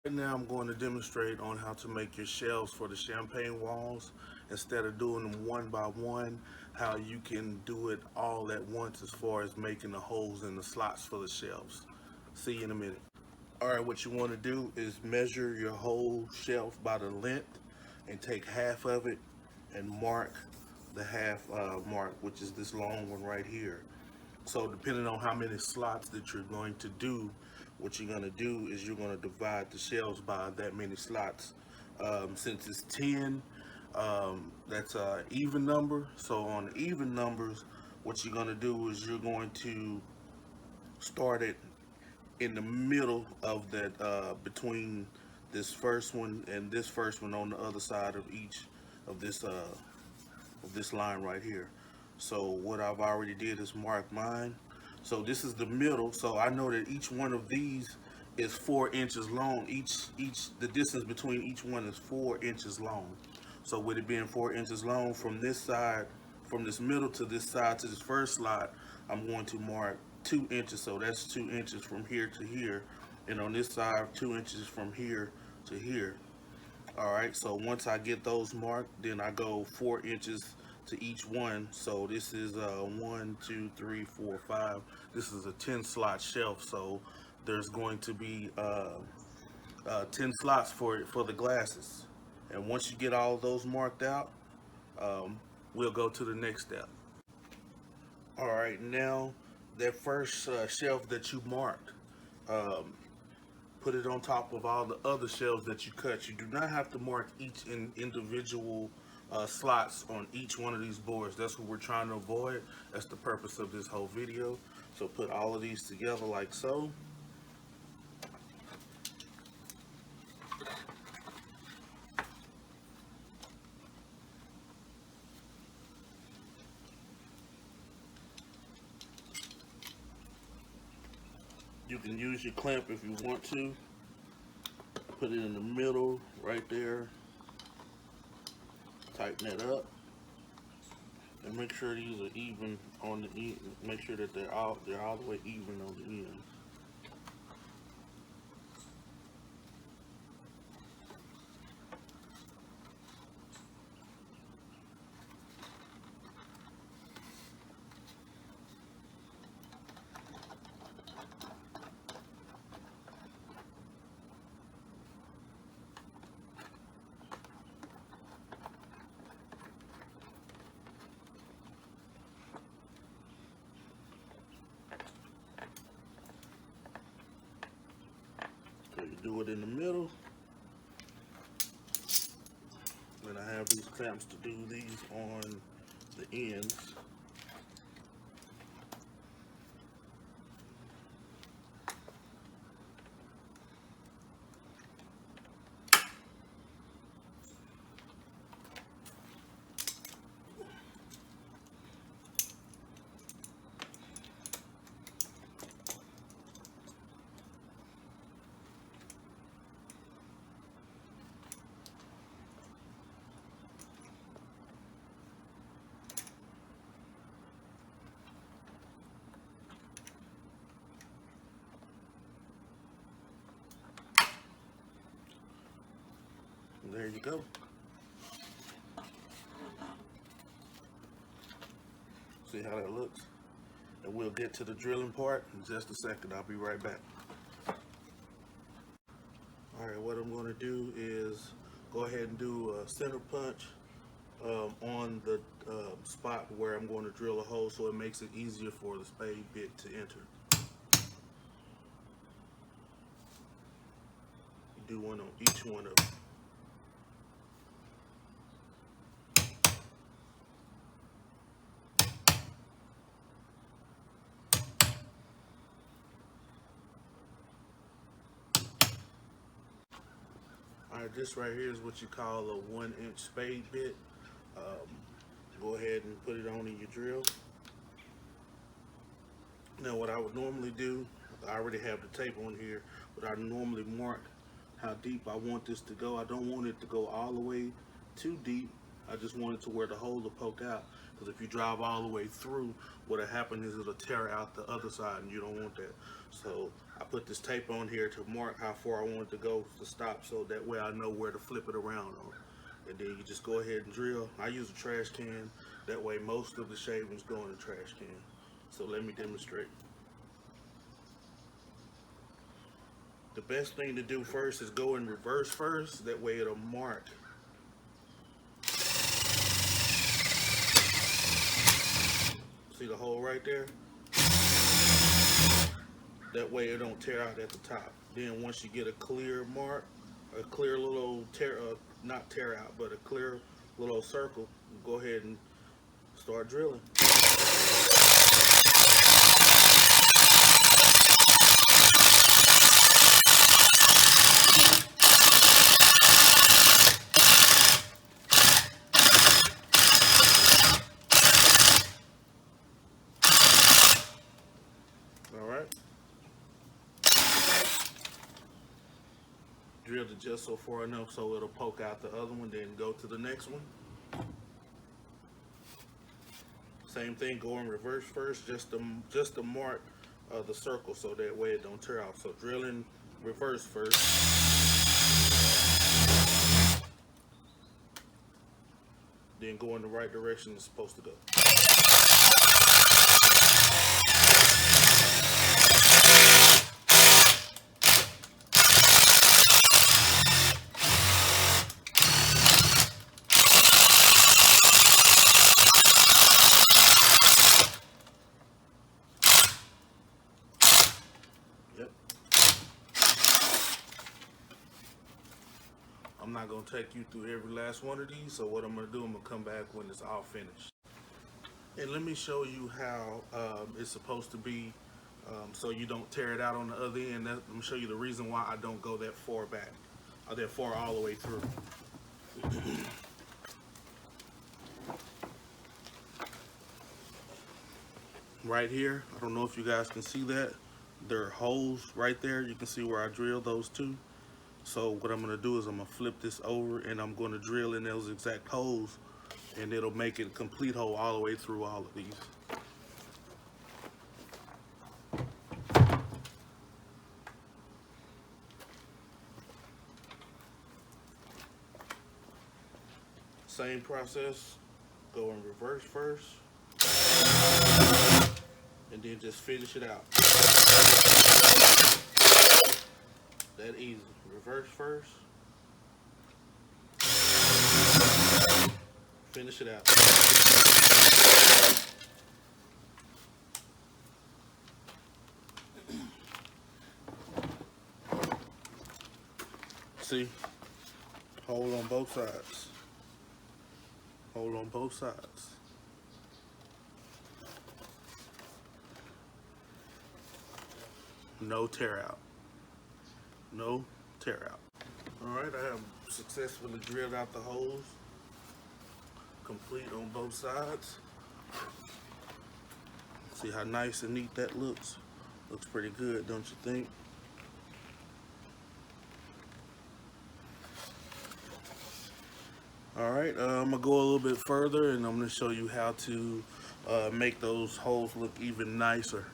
Right now I'm going to demonstrate on how to make your shelves for the champagne walls. Instead of doing them one by one, how you can do it all at once as far as making the holes in the slots for the shelves. See you in a minute. Alright, what you want to do is measure your whole shelf by the length and take half of it and mark the half mark, which is this long one right here. So depending on how many slots that you're going to do, what you're going to do is you're going to divide the shelves by that many slots. Since it's 10, that's an even number. So on the even numbers, what you're going to do is you're going to start it in the middle of that, between this first one and this first one on the other side of each of this line right here. So what I've already did is mark mine. So this is the middle. So I know that each one of these is 4 inches long. Each the distance between each one is 4 inches long. So with it being 4 inches long from this side, from this middle to this side to this first slot, I'm going to mark 2 inches. So that's 2 inches from here to here. And on this side, 2 inches from here to here. All right, so once I get those marked, then I go 4 inches to each one. So this is 1, 2, 3, 4, 5. This is a 10 slot shelf. So there's going to be 10 slots for the glasses. And once you get all of those marked out, we'll go to the next step. All right, now that first shelf that you marked, um, put it on top of all the other shelves that you cut. You do not have to mark each individual slots on each one of these boards. That's what we're trying to avoid. That's the purpose of this whole video. So put all of these together like so. You can use your clamp if you want to. Put it in the middle right there. Tighten it up. And make sure these are even on the end. Make sure that they're all the way even on the end. So you do it in the middle. And I have these clamps to do these on the ends. And there you go. See how that looks? And we'll get to the drilling part in just a second. I'll be right back. Alright, what I'm going to do is go ahead and do a center punch on the spot where I'm going to drill a hole so it makes it easier for the spade bit to enter. You do one on each one of them. Alright, this right here is what you call a 1-inch spade bit. Um, Go ahead and put it on in your drill. Now what I would normally do, I already have the tape on here, but I normally mark how deep I want this to go. I don't want it to go all the way too deep. I just wanted to where the hole will poke out, because if you drive all the way through, what'll happen is it'll tear out the other side, and you don't want that. So I put this tape on here to mark how far I want it to go to stop, so that way I know where to flip it around on. And then you just go ahead and drill. I use a trash can, that way most of the shavings go in the trash can. So let me demonstrate. The best thing to do first is go in reverse first, that way it'll mark. See the hole right there? That way it don't tear out at the top. Then once you get a clear mark, a clear little not tear out, but a clear little circle, go ahead and start drilling. Drilled it just so far enough so it'll poke out the other one, then go to the next one. Same thing, go in reverse first, just to mark the circle so that way it don't tear out. So drill in reverse first. Then go in the right direction it's supposed to go. I'm not going to take you through every last one of these, so what I'm going to do, I'm going to come back when it's all finished. And let me show you how it's supposed to be, so you don't tear it out on the other end. I'm going to show you the reason why I don't go that far back, or that far all the way through. Right here, I don't know if you guys can see that. There are holes right there. You can see where I drilled those two. So what I'm going to do is I'm going to flip this over and I'm going to drill in those exact holes, and it'll make it a complete hole all the way through all of these. Same process, go in reverse first, and then just finish it out. That easy. Reverse first, finish it out. See, hold on both sides. Hold on both sides. No tear out. No tear out. Alright, I have successfully drilled out the holes. Complete on both sides. See how nice and neat that looks? Looks pretty good, don't you think? Alright, I'm going to go a little bit further and I'm going to show you how to make those holes look even nicer.